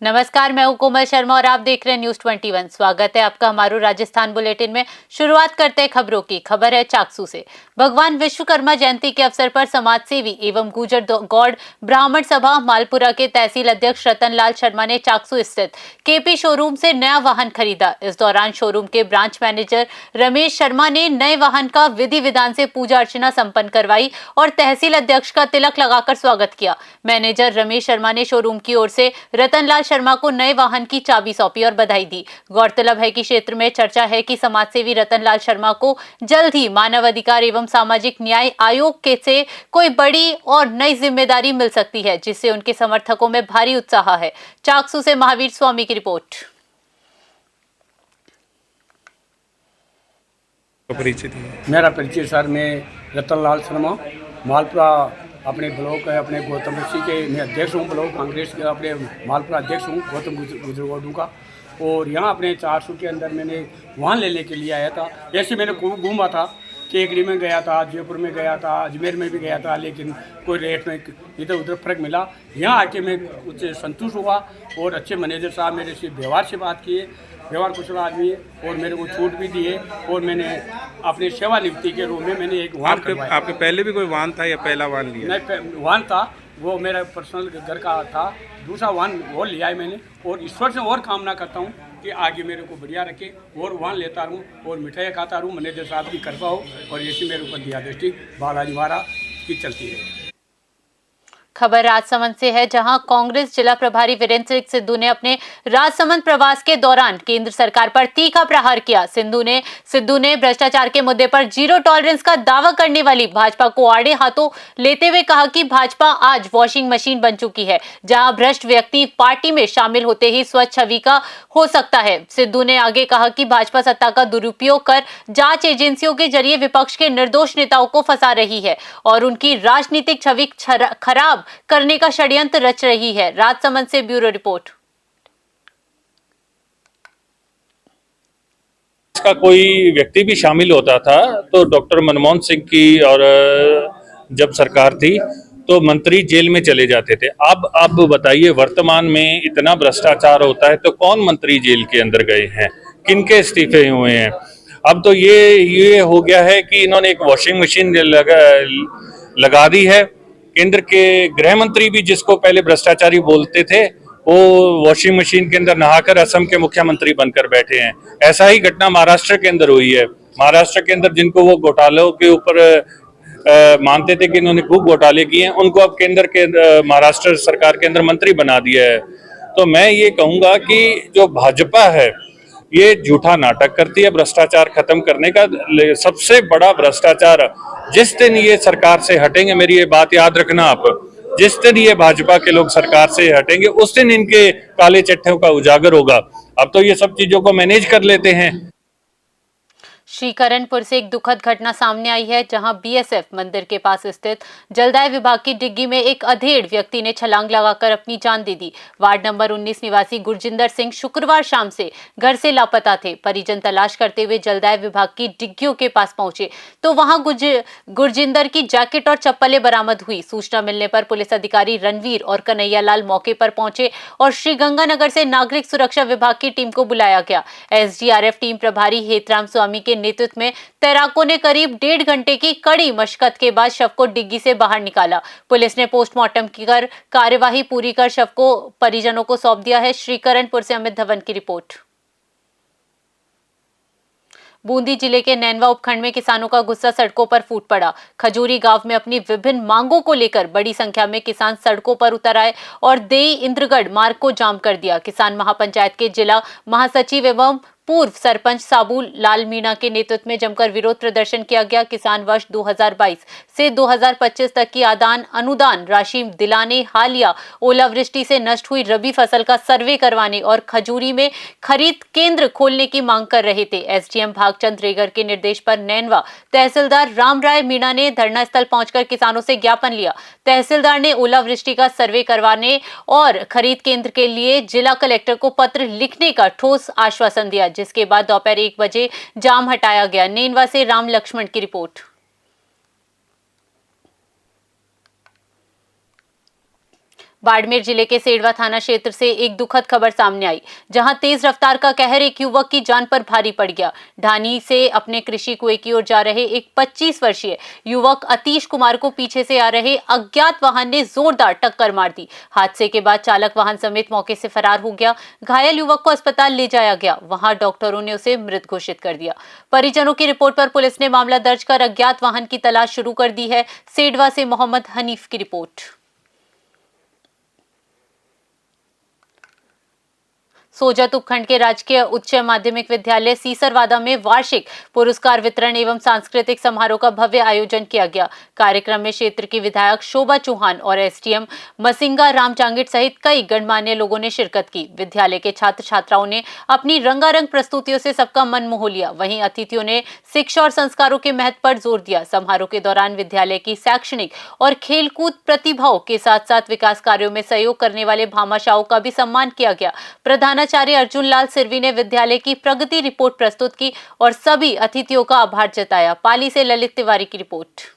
नमस्कार, मैं हूं कोमल शर्मा और आप देख रहे हैं न्यूज 21। स्वागत है आपका हमारे राजस्थान बुलेटिन में। शुरुआत करते हैं खबरों की। खबर है चाकसू से। भगवान विश्वकर्मा जयंती के अवसर पर समाज सेवी एवं गुर्जर गौड़ ब्राह्मण सभा मालपुरा के तहसील अध्यक्ष रतनलाल शर्मा ने चाकसू स्थित केपी शोरूम से नया वाहन खरीदा। इस दौरान शोरूम के ब्रांच मैनेजर रमेश शर्मा ने नए वाहन का विधि विधान से पूजा अर्चना संपन्न करवाई और तहसील अध्यक्ष का तिलक लगाकर स्वागत किया। मैनेजर रमेश शर्मा ने शोरूम की ओर से रतनलाल शर्मा को नए वाहन की चाबी सौंपी और बधाई दी। गौरतलब है कि क्षेत्र में चर्चा है कि समाजसेवी रतनलाल शर्मा को जल्द ही मानव अधिकार एवं सामाजिक न्याय आयोग के से कोई बड़ी और नई जिम्मेदारी मिल सकती है, जिससे उनके समर्थकों में भारी उत्साह है। चाकसू से महावीर स्वामी की रिपोर्ट। मेरा परिचय सर, मैं रतनलाल शर्मा मालपुरा अपने ब्लॉक है, अपने गौतम ऋषि के मैं अध्यक्ष हूँ। ब्लॉक कांग्रेस के अपने मालपुरा अध्यक्ष हूँ गौतम गुजरगोडू का। और यहाँ अपने 400 के अंदर मैंने वाहन लेने के लिए आया था। ऐसे मैंने खूब घूमा था, केकड़ी में गया था, जयपुर में गया था, अजमेर में भी गया था, लेकिन कोई रेट में इधर उधर फर्क मिला। यहाँ आके मैं उससे संतुष्ट हुआ और अच्छे मैनेजर साहब मेरे से व्यवहार से बात किए, व्यवहार कुशल आदमी है और मेरे को छूट भी दी है। और मैंने अपनी सेवानिवृत्ति के रूप में मैंने एक वाहन आपके पहले भी कोई वाहन था या पहला वाहन लिया? नहीं, वाहन था, वो मेरा पर्सनल घर का था। दूसरा वाहन वो लिया है मैंने और ईश्वर से और कामना करता हूँ कि आगे मेरे को बढ़िया रखे और वाहन लेता रहूँ और मिठाई खाता रहूँ, मैनेजर साहब की कृपा हो और ऐसी मेरे ऊपर दिया दृष्टि बालाजी महाराज की चलती है। खबर राजसमंद से है, जहां कांग्रेस जिला प्रभारी वीरेंद्र सिंह सिद्धू ने अपने राजसमंद प्रवास के दौरान केंद्र सरकार पर तीखा प्रहार किया। सिद्धू ने भ्रष्टाचार के मुद्दे पर जीरो टॉलरेंस का दावा करने वाली भाजपा को आड़े हाथों लेते हुए कहा कि भाजपा आज वॉशिंग मशीन बन चुकी है, जहां भ्रष्ट व्यक्ति पार्टी में शामिल होते ही स्वच्छ छवि का हो सकता है। सिद्धू ने आगे कहा कि भाजपा सत्ता का दुरुपयोग कर जांच एजेंसियों के जरिए विपक्ष के निर्दोष नेताओं को फंसा रही है और उनकी राजनीतिक छवि खराब करने का षड्यंत्र रच रही है। राजसमंद से ब्यूरो रिपोर्ट। इसका कोई व्यक्ति भी शामिल होता था तो डॉक्टर मनमोहन सिंह की और जब सरकार थी तो मंत्री जेल में चले जाते थे। अब बताइए, वर्तमान में इतना भ्रष्टाचार होता है तो कौन मंत्री जेल के अंदर गए हैं, किनके इस्तीफे हुए हैं? अब तो ये हो गया है कि इन्होंने एक वॉशिंग मशीन लगा दी है। केंद्र के गृह मंत्री भी, जिसको पहले भ्रष्टाचारी बोलते थे, वो वॉशिंग मशीन के अंदर नहाकर असम के मुख्यमंत्री बनकर बैठे हैं। ऐसा ही घटना महाराष्ट्र के अंदर हुई है। महाराष्ट्र के अंदर जिनको वो घोटालों के ऊपर मानते थे कि इन्होंने खूब घोटाले किए हैं, उनको अब केंद्र के महाराष्ट्र सरकार के अंदर मंत्री बना दिया है। तो मैं ये कहूंगा कि जो भाजपा है ये झूठा नाटक करती है भ्रष्टाचार खत्म करने का। सबसे बड़ा भ्रष्टाचार जिस दिन ये सरकार से हटेंगे, मेरी ये बात याद रखना आप, जिस दिन ये भाजपा के लोग सरकार से हटेंगे उस दिन इनके काले चट्टों का उजागर होगा। अब तो ये सब चीजों को मैनेज कर लेते हैं। श्रीकरणपुर से एक दुखद घटना सामने आई है, जहां बीएसएफ मंदिर के पास स्थित जलदाय विभाग की डिग्गी में एक अधेड़ व्यक्ति ने छलांग लगाकर अपनी जान दे दी। वार्ड नंबर 19 निवासी गुरजिंदर सिंह शुक्रवार शाम से घर से लापता थे। परिजन तलाश करते हुए जलदाय विभाग की डिग्गियों के पास पहुंचे तो वहां गुरजिंदर की जैकेट और चप्पलें बरामद हुई। सूचना मिलने पर पुलिस अधिकारी रणवीर और कन्हैयालाल मौके पर पहुंचे और श्रीगंगानगर से नागरिक सुरक्षा विभाग की टीम को बुलाया गया। एसडीआरएफ टीम प्रभारी हेतराम स्वामी के नेतृत्व में तैराकों ने करीब 1.5 घंटे की कड़ी मशक्कत के बाद शव को डिग्गी से बाहर निकाला। पुलिस ने पोस्टमार्टम कर कार्यवाही पूरी कर शव को परिजनों को सौंप दिया है। श्रीकरणपुर से अमित धवन की रिपोर्ट। बूंदी जिले के नैनवा उपखंड में किसानों का गुस्सा सड़कों पर फूट पड़ा। खजूरी गांव में अपनी विभिन्न मांगों को लेकर बड़ी संख्या में किसान सड़कों पर उतर आए और देई इंद्रगढ़ मार्ग को जाम कर दिया। किसान महापंचायत के जिला महासचिव एवं पूर्व सरपंच साबू लाल मीणा के नेतृत्व में जमकर विरोध प्रदर्शन किया गया। किसान वर्ष 2022 से 2025 तक की आदान अनुदान राशि दिलाने, हालिया ओलावृष्टि से नष्ट हुई रबी फसल का सर्वे करवाने और खजूरी में खरीद केंद्र खोलने की मांग कर रहे थे। एसडीएम भागचंद रेगर के निर्देश पर नैनवा तहसीलदार रामराय मीणा ने धरना स्थल पहुंचकर किसानों से ज्ञापन लिया। तहसीलदार ने ओलावृष्टि का सर्वे करवाने और खरीद केंद्र के लिए जिला कलेक्टर को पत्र लिखने का ठोस आश्वासन दिया, जिसके बाद दोपहर 1 बजे जाम हटाया गया। नैनवा से राम लक्ष्मण की रिपोर्ट। बाड़मेर जिले के सेडवा थाना क्षेत्र से एक दुखद खबर सामने आई, जहां तेज रफ्तार का कहर एक युवक की जान पर भारी पड़ गया। ढानी से अपने कृषि कुएं की ओर जा रहे एक 25 वर्षीय युवक अतीश कुमार को पीछे से आ रहे अज्ञात वाहन ने जोरदार टक्कर मार दी। हादसे के बाद चालक वाहन समेत मौके से फरार हो गया। घायल युवक को अस्पताल ले जाया गया, वहां डॉक्टरों ने उसे मृत घोषित कर दिया। परिजनों की रिपोर्ट पर पुलिस ने मामला दर्ज कर अज्ञात वाहन की तलाश शुरू कर दी है। सेडवा से मोहम्मद हनीफ की रिपोर्ट। सोजत उपखंड के राजकीय उच्च माध्यमिक विद्यालय सीसरवादा में वार्षिक पुरस्कार वितरण एवं सांस्कृतिक समारोह का भव्य आयोजन किया गया। कार्यक्रम में क्षेत्र की विधायक शोभा चौहान और एसडीएम मसिंगा राम चांगिट सहित कई गणमान्य लोगों ने शिरकत की। विद्यालय के छात्र छात्राओं ने अपनी रंगारंग प्रस्तुतियों से सबका मन मोह लिया। वहीं अतिथियों ने शिक्षा और संस्कारों के महत्व पर जोर दिया। समारोह के दौरान विद्यालय की शैक्षणिक और खेलकूद प्रतिभाओं के साथ साथ विकास कार्यों में सहयोग करने वाले भामाशाहों का भी सम्मान किया गया। प्रधानाचार्य अर्जुन लाल सिरवी ने विद्यालय की प्रगति रिपोर्ट प्रस्तुत की और सभी अतिथियों का आभार जताया। पाली से ललित तिवारी की रिपोर्ट।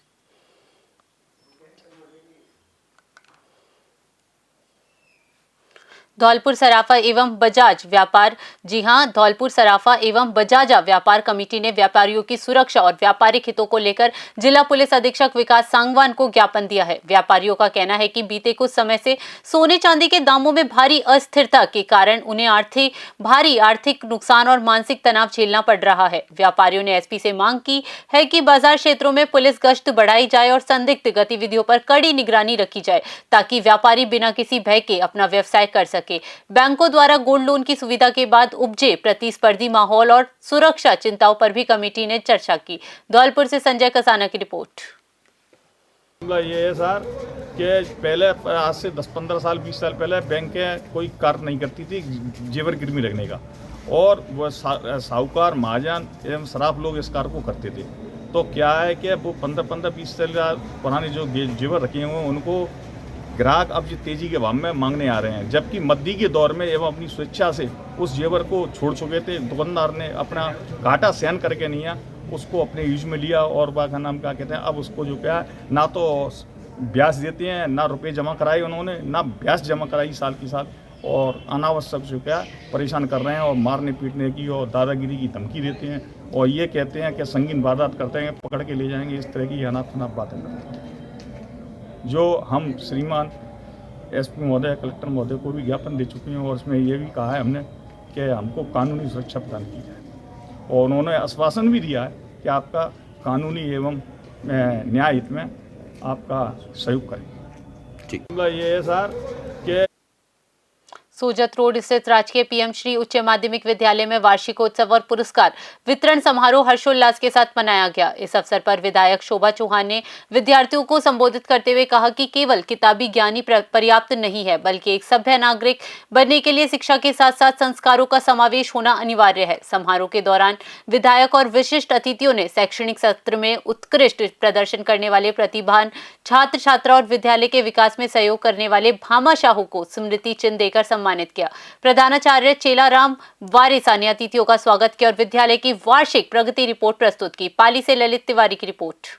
धौलपुर सराफा एवं बजाज व्यापार धौलपुर सराफा एवं बजाजा व्यापार कमेटी ने व्यापारियों की सुरक्षा और व्यापारिक हितों को लेकर जिला पुलिस अधीक्षक विकास सांगवान को ज्ञापन दिया है। व्यापारियों का कहना है कि बीते कुछ समय से सोने चांदी के दामों में भारी अस्थिरता के कारण उन्हें भारी आर्थिक नुकसान और मानसिक तनाव झेलना पड़ रहा है। व्यापारियों ने एसपी से मांग की है कि बाजार क्षेत्रों में पुलिस गश्त बढ़ाई जाए और संदिग्ध गतिविधियों पर कड़ी निगरानी रखी जाए, ताकि व्यापारी बिना किसी भय के अपना व्यवसाय कर सके। बैंकों द्वारा गोल्ड लोन की सुविधा के बाद उपजे प्रतिस्पर्धी माहौल और सुरक्षा चिंताओं पर भी कमेटी ने चर्चा की। धौलपुर से संजय कसाना की रिपोर्ट। ये है सर कि पहले आज से 10-15 साल 20 साल पहले बैंकें कोई कार्य नहीं करती थी जेवर गिरवी रखने का, और वह साहूकार महाजन एवं शराब लोग इस कार्य को करते थे। तो क्या है कि वो 15-20 साल पुराने जो जेवर रखे हुए हैं उनको ग्राहक अब जो तेजी के भाव में मांगने आ रहे हैं, जबकि मद्दी के दौर में एवं अपनी स्वेच्छा से उस जेवर को छोड़ चुके थे। दुकानदार ने अपना घाटा सहन करके नहीं है उसको अपने यूज में लिया, और का नाम क्या कहते हैं, अब उसको जो क्या है ना तो ब्याज देते हैं, ना रुपए जमा कराए उन्होंने, ना ब्याज जमा कराई साल की साल, और अनावश्यक जो क्या परेशान कर रहे हैं और मारने पीटने की और दादागिरी की धमकी देते हैं, और ये कहते हैं कि संगीन वारदात करते हैं, पकड़ के ले जाएंगे। इस तरह की अनाप शनाप बातें करते हैं, जो हम श्रीमान एसपी महोदय कलेक्टर महोदय को भी ज्ञापन दे चुके हैं, और उसमें ये भी कहा है हमने कि हमको कानूनी सुरक्षा प्रदान की जाए, और उन्होंने आश्वासन भी दिया है कि आपका कानूनी एवं न्याय हित में आपका सहयोग करेंगे। ठीक, ये है सर कि सोजत रोड स्थित राजकीय पीएम श्री उच्च माध्यमिक विद्यालय में वार्षिकोत्सव और पुरस्कार वितरण समारोह हर्षोल्लास के साथ मनाया गया। इस अवसर पर विधायक शोभा चौहान ने विद्यार्थियों को संबोधित करते हुए कहा कि केवल किताबी ज्ञान ही पर्याप्त नहीं है, बल्कि एक सभ्य नागरिक बनने के लिए शिक्षा के साथ साथ संस्कारों का समावेश होना अनिवार्य है। समारोह के दौरान विधायक और विशिष्ट अतिथियों ने शैक्षणिक सत्र में उत्कृष्ट प्रदर्शन करने वाले प्रतिभावान छात्र छात्रा और विद्यालय के विकास में सहयोग करने वाले भामाशाहों को स्मृति चिन्ह देकर सम्मानित किया। प्रधानाचार्य चेलाराम वारिसा ने अतिथियों का स्वागत किया और विद्यालय की वार्षिक प्रगति रिपोर्ट प्रस्तुत की। पाली से ललित तिवारी की रिपोर्ट।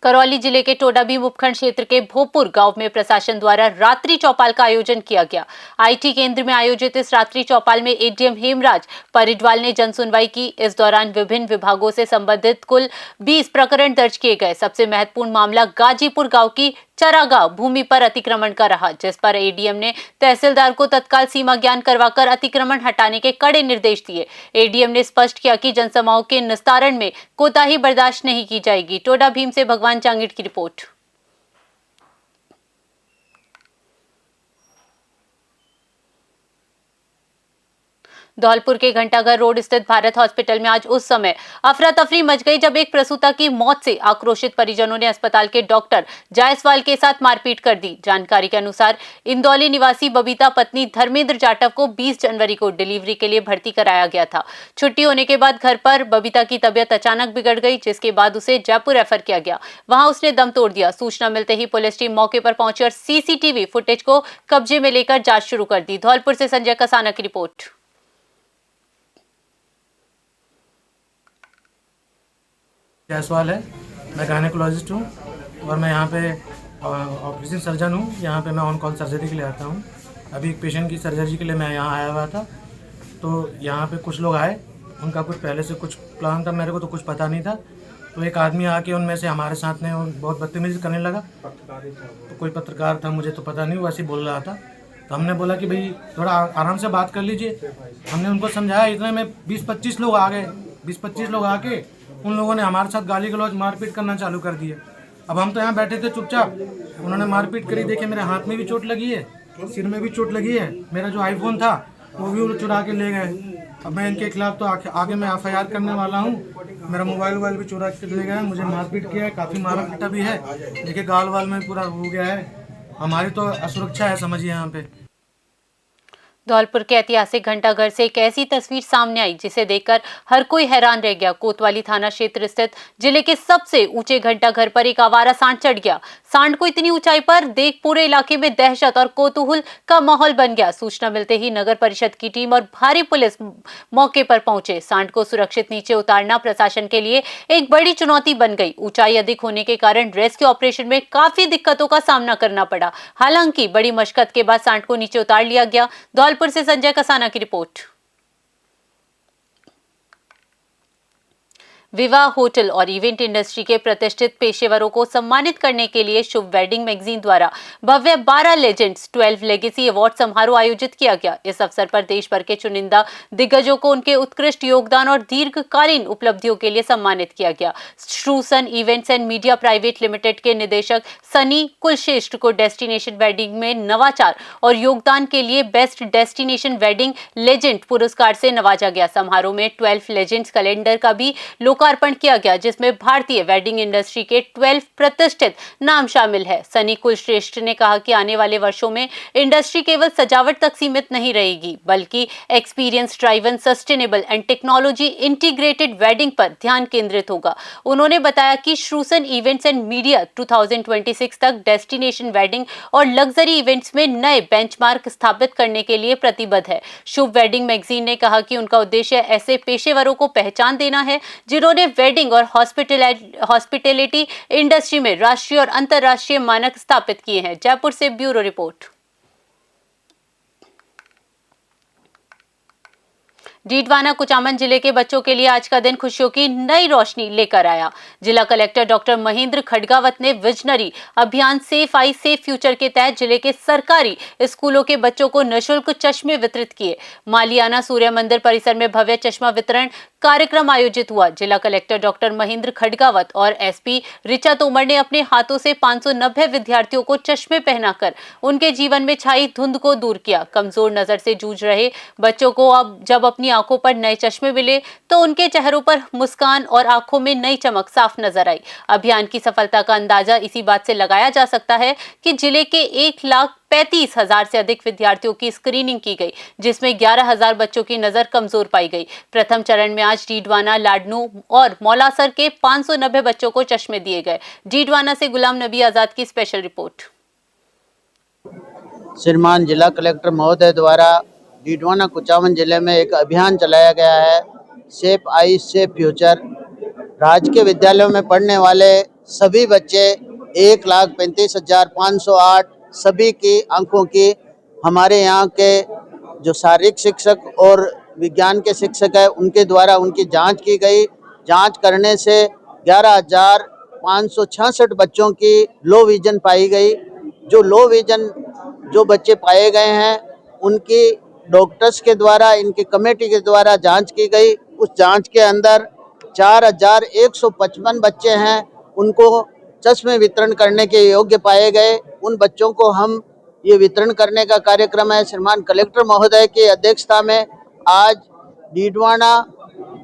करौली जिले के टोडाभीम उपखंड क्षेत्र के भोपुर गांव में प्रशासन द्वारा रात्रि चौपाल का आयोजन किया गया। आईटी केंद्र में आयोजित इस रात्रि चौपाल में एडीएम हेमराज परिडवाल ने जन सुनवाई की। इस दौरान विभिन्न विभागों से संबंधित कुल 20 प्रकरण दर्ज किए गए। सबसे महत्वपूर्ण मामला गाजीपुर गांव की चरागांव भूमि पर अतिक्रमण का रहा, जिस पर एडीएम ने तहसीलदार को तत्काल सीमा ज्ञान करवाकर अतिक्रमण हटाने के कड़े निर्देश दिए। एडीएम ने स्पष्ट किया कि जनसमूह के निस्तारण में कोताही बर्दाश्त नहीं की जाएगी। टोडाभीम से भगवान चांगिट की रिपोर्ट। धौलपुर के घंटाघर रोड स्थित भारत हॉस्पिटल में आज उस समय अफरा तफरी मच गई जब एक प्रसूता की मौत से आक्रोशित परिजनों ने अस्पताल के डॉक्टर जायसवाल के साथ मारपीट कर दी। जानकारी के अनुसार इंदौली निवासी बबीता पत्नी धर्मेंद्र जाटव को 20 जनवरी को डिलीवरी के लिए भर्ती कराया गया था। छुट्टी होने के बाद घर पर बबीता की तबीयत अचानक बिगड़ गई, जिसके बाद उसे जयपुर रेफर किया गया। वहां उसने दम तोड़ दिया। सूचना मिलते ही पुलिस टीम मौके पर पहुंची और सीसीटीवी फुटेज को कब्जे में लेकर जांच शुरू कर दी। धौलपुर से संजय कसाना की रिपोर्ट। जायसवाल है मैं गायनेकोलॉजिस्ट हूँ और मैं यहाँ पे ऑपरेशन सर्जन हूँ। यहाँ पे मैं ऑन कॉल सर्जरी के लिए आता हूँ। अभी एक पेशेंट की सर्जरी के लिए मैं यहाँ आया हुआ था, तो यहाँ पे कुछ लोग आए, उनका कुछ पहले से कुछ प्लान था, मेरे को तो कुछ पता नहीं था। तो एक आदमी आके उनमें से हमारे साथ में बहुत बदतमीजी करने लगा। तो कोई पत्रकार था, मुझे तो पता नहीं, वैसे ही बोल रहा था। तो हमने बोला कि भाई थोड़ा आराम से बात कर लीजिए। हमने उनको समझाया, इतने में 20-25 लोग आ गए। 20-25 लोग आके उन लोगों ने हमारे साथ गाली गलौज मारपीट करना चालू कर दिया। अब हम तो यहाँ बैठे थे चुपचाप, उन्होंने मारपीट करी। देखिए मेरे हाथ में भी चोट लगी है, सिर में भी चोट लगी है। मेरा जो आईफोन था वो भी चुरा के ले गए। अब मैं इनके खिलाफ तो आगे मैं FIR करने वाला हूँ। मेरा मोबाइल भी चुरा के ले गए, मुझे मारपीट किया है, काफ़ी मारा पीटा भी है। देखिए गाल वाल में पूरा हो गया है। हमारी तो असुरक्षा है, समझिए यहाँ पे। धौलपुर के ऐतिहासिक घंटाघर से एक ऐसी तस्वीर सामने आई जिसे देखकर हर कोई हैरान रह गया। कोतवाली थाना क्षेत्र स्थित जिले के सबसे ऊंचे घंटाघर पर एक आवारा सांड चढ़ गया। सांड को इतनी ऊंचाई पर देख पूरे इलाके में दहशत और कौतूहल का माहौल बन गया। सूचना मिलते ही नगर परिषद की टीम और भारी पुलिस मौके पर पहुंचे। सांड को सुरक्षित नीचे उतारना प्रशासन के लिए एक बड़ी चुनौती बन गई। ऊंचाई अधिक होने के कारण रेस्क्यू ऑपरेशन में काफी दिक्कतों का सामना करना पड़ा। हालांकि बड़ी मशक्कत के बाद सांड को नीचे उतार लिया गया। धौलपुर से संजय कसाना की रिपोर्ट। विवाह, होटल और इवेंट इंडस्ट्री के प्रतिष्ठित पेशेवरों को सम्मानित करने के लिए शुभ वेडिंग मैगजीन द्वारा भव्य 12 लेजेंड्स 12 लेगेसी अवार्ड समारोह आयोजित किया गया। इस अवसर पर देश भर के चुनिंदा दिग्गजों को उनके उत्कृष्ट योगदान और दीर्घकालीन उपलब्धियों के लिए सम्मानित किया गया। श्रूसन events and media private limited के निदेशक सनी कुलश्रेष्ठ को डेस्टिनेशन वेडिंग में नवाचार और योगदान के लिए बेस्ट डेस्टिनेशन वेडिंग लेजेंड पुरस्कार से नवाजा गया। समारोह में 12 लेजेंड्स कैलेंडर का भी लोकार्पण किया गया, जिसमें भारतीय वेडिंग इंडस्ट्री के 12 प्रतिष्ठित नाम शामिल है। सनी कुलश्रेष्ठ ने कहा कि आने वाले वर्षों में इंडस्ट्री केवल सजावट तक सीमित नहीं रहेगी, बल्कि experience driven, sustainable and technology integrated wedding पर ध्यान केंद्रित होगा। उन्होंने बताया कि श्रूसन इवेंट्स एंड मीडिया 2026 तक डेस्टिनेशन वेडिंग और लग्जरी इवेंट्स में नए बेंचमार्क स्थापित करने के लिए प्रतिबद्ध है। शुभ वेडिंग मैगजीन ने कहा कि उनका उद्देश्य ऐसे पेशेवरों को पहचान देना है जिन्होंने वेडिंग और हॉस्पिटैलिटी इंडस्ट्री में राष्ट्रीय और अंतर्राष्ट्रीय मानक स्थापित किए हैं। जयपुर से ब्यूरो रिपोर्ट। डीडवाना कुचामन जिले के बच्चों के लिए आज का दिन खुशियों की नई रोशनी लेकर आया। जिला कलेक्टर डॉक्टर महेंद्र खडगावत ने विजनरी अभियान सेफ आई सेफ फ्यूचर के तहत जिले के सरकारी स्कूलों के बच्चों को निःशुल्क चश्मे वितरित किए। मालियाना सूर्य मंदिर परिसर में भव्य चश्मा वितरण कार्यक्रम आयोजित हुआ। जिला कलेक्टर डॉक्टर महेंद्र खडगावत और SP ऋचा तोमर ने अपने हाथों से 590 विद्यार्थियों को चश्मे पहनाकर उनके जीवन में छाई धुंध को दूर किया। कमजोर नजर से जूझ रहे बच्चों को अब जब अपनी आंखों पर नए चश्मे मिले तो उनके चेहरों पर मुस्कान और आंखों में नई चमक साफ नजर आई। अभियान की सफलता का अंदाजा इसी बात से लगाया जा सकता है कि जिले के 1,35,000 से अधिक विद्यार्थियों की स्क्रीनिंग की गई, जिसमें 11,000 बच्चों की नजर कमजोर पाई गई। प्रथम चरण में आज डीडवाना, लाडनू और मौलासर के 590 बच्चों को चश्मे दिए गए। डीडवाना से गुलाम नबी आजाद की स्पेशल रिपोर्ट। श्रीमान जिला कलेक्टर महोदय द्वारा डीडवाना कुचामन जिले में एक अभियान चलाया गया है, सेफ आई सेफ फ्यूचर। राजकीय विद्यालयों में पढ़ने वाले सभी बच्चे 1,35,508 सभी की आंखों की हमारे यहाँ के जो शारीरिक शिक्षक और विज्ञान के शिक्षक है उनके द्वारा उनकी जांच की गई। जांच करने से 11,566 बच्चों की लो विजन पाई गई। जो लो विजन जो बच्चे पाए गए हैं उनकी डॉक्टर्स के द्वारा, इनकी कमेटी के द्वारा जांच की गई। उस जांच के अंदर 4,155 बच्चे हैं, उनको चश्मे वितरण करने के योग्य पाए गए। उन बच्चों को हम ये वितरण करने का कार्यक्रम है श्रीमान कलेक्टर महोदय की अध्यक्षता में आज डीडवाना,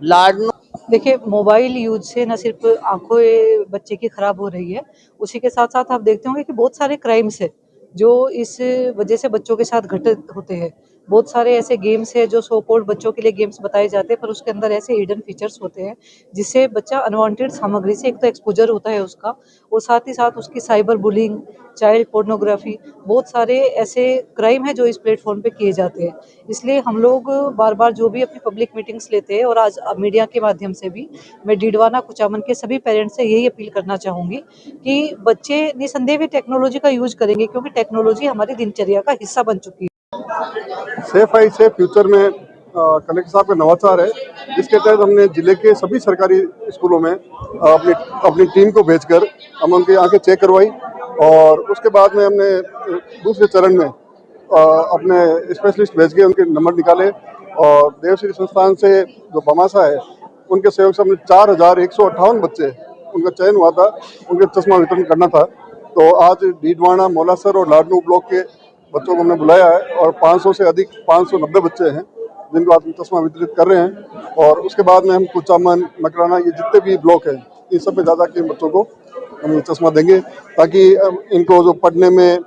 लाडनू। देखिए, मोबाइल यूज से न सिर्फ आंखें बच्चे की खराब हो रही है, उसी के साथ साथ आप देखते होंगे कि बहुत सारे क्राइम्स है जो इस वजह से बच्चों के साथ घटित होते हैं। बहुत सारे ऐसे गेम्स है जो सो कॉल्ड बच्चों के लिए गेम्स बताए जाते हैं, पर उसके अंदर ऐसे हिडन फीचर्स होते हैं जिससे बच्चा अनवांटेड सामग्री से एक तो एक्सपोजर होता है उसका, और साथ ही साथ उसकी साइबर बुलिंग, चाइल्ड पोर्नोग्राफी, बहुत सारे ऐसे क्राइम है जो इस प्लेटफॉर्म पे किए जाते हैं। इसलिए हम लोग बार बार जो भी अपनी पब्लिक मीटिंग्स लेते हैं, और आज मीडिया के माध्यम से भी मैं डीडवाना कुचामन के सभी पेरेंट्स से यही अपील करना चाहूँगी कि बच्चे निसंदेह भी टेक्नोलॉजी का यूज करेंगे, क्योंकि टेक्नोलॉजी हमारी दिनचर्या का हिस्सा बन चुकी है। सेफ आई सेफ फ्यूचर में कलेक्टर साहब का नवाचार है, जिसके तहत हमने जिले के सभी सरकारी स्कूलों में अपनी अपनी टीम को भेजकर हम उनकी आंखें चेक करवाई, और उसके बाद में हमने दूसरे चरण में अपने स्पेशलिस्ट भेज के उनके नंबर निकाले, और देवश्री संस्थान से जो बमासा है उनके सहयोग से हमने 4158 बच्चे उनका चयन हुआ था, उनके चश्मा वितरण करना था। तो आज डीडवाना, मौलासर और लाडनू ब्लॉक के बच्चों को हमने बुलाया है, और 500 से अधिक 590 बच्चे हैं जिनको आज हम चश्मा वितरित कर रहे हैं। और उसके बाद में हम कुचामन, मकराना, ये जितने भी ब्लॉक हैं इन सब में ज़्यादा के बच्चों को हम ये चश्मा देंगे, ताकि इनको जो पढ़ने में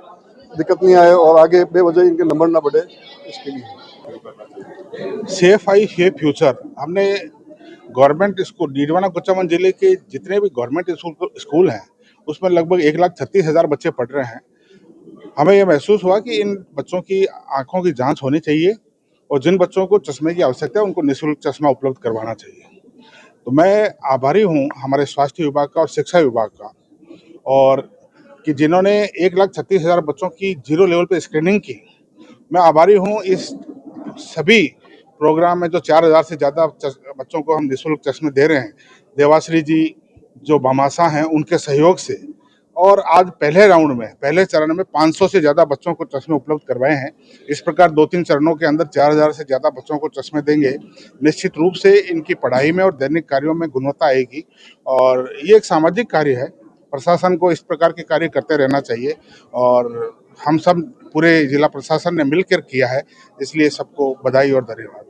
दिक्कत नहीं आए और आगे बेवजह इनके नंबर ना बढ़े, इसके लिए। सेफ आई सेफ फ्यूचर हमने गवर्नमेंट स्कूल डीडवाना कुचामन जिले के जितने भी गवर्नमेंट स्कूल हैं उसमें लगभग 1,36,000 बच्चे पढ़ रहे हैं। हमें यह महसूस हुआ कि इन बच्चों की आंखों की जांच होनी चाहिए, और जिन बच्चों को चश्मे की आवश्यकता है उनको निःशुल्क चश्मा उपलब्ध करवाना चाहिए। तो मैं आभारी हूं हमारे स्वास्थ्य विभाग का और शिक्षा विभाग का, और कि जिन्होंने 1,36,000 बच्चों की जीरो लेवल पे स्क्रीनिंग की। मैं आभारी हूं इस सभी प्रोग्राम में जो 4,000 से ज़्यादा बच्चों को हम निःशुल्क चश्मे दे रहे हैं, देवाश्री जी जो बमासा हैं उनके सहयोग से, और आज पहले राउंड में पहले चरण में 500 से ज़्यादा बच्चों को चश्मे उपलब्ध करवाए हैं। इस प्रकार 2-3 चरणों के अंदर 4,000 से ज़्यादा बच्चों को चश्मे देंगे। निश्चित रूप से इनकी पढ़ाई में और दैनिक कार्यों में गुणवत्ता आएगी, और ये एक सामाजिक कार्य है। प्रशासन को इस प्रकार के कार्य करते रहना चाहिए, और हम सब पूरे जिला प्रशासन ने मिलकर किया है, इसलिए सबको बधाई और धन्यवाद।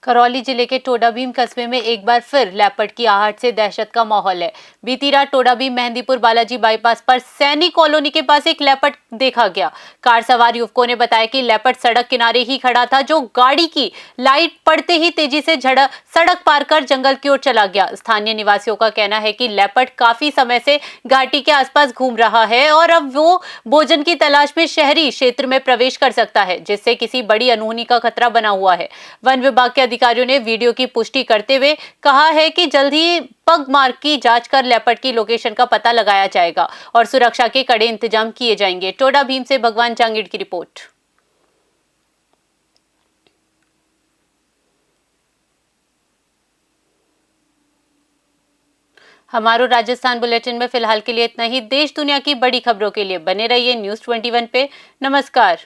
करौली जिले के टोडाभीम कस्बे में एक बार फिर लेपर्ड की आहट से दहशत का माहौल है। बीती रात टोडाभीम मेहंदीपुर बालाजी बाईपास पर सैनी कॉलोनी के पास एक लेपर्ड देखा गया। कार सवार युवकों ने बताया कि लेपर्ड सड़क किनारे ही खड़ा था, जो गाड़ी की लाइट पड़ते ही तेजी से सड़क पार कर जंगल की ओर चला गया। स्थानीय निवासियों का कहना है कि लेपर्ड काफी समय से घाटी के आसपास घूम रहा है और अब वो भोजन की तलाश में शहरी क्षेत्र में प्रवेश कर सकता है, जिससे किसी बड़ी अनहोनी का खतरा बना हुआ है। वन विभाग के अधिकारियों ने वीडियो की पुष्टि करते हुए कहा है कि जल्द ही पग मार्क की जांच कर लेपर्ड की लोकेशन का पता लगाया जाएगा और सुरक्षा के कड़े इंतजाम किए जाएंगे। टोडाभीम से भगवान जांगिड़ की रिपोर्ट। हमारो राजस्थान बुलेटिन में फिलहाल के लिए इतना ही। देश दुनिया की बड़ी खबरों के लिए बने रहिए न्यूज़ 21 पे। नमस्कार।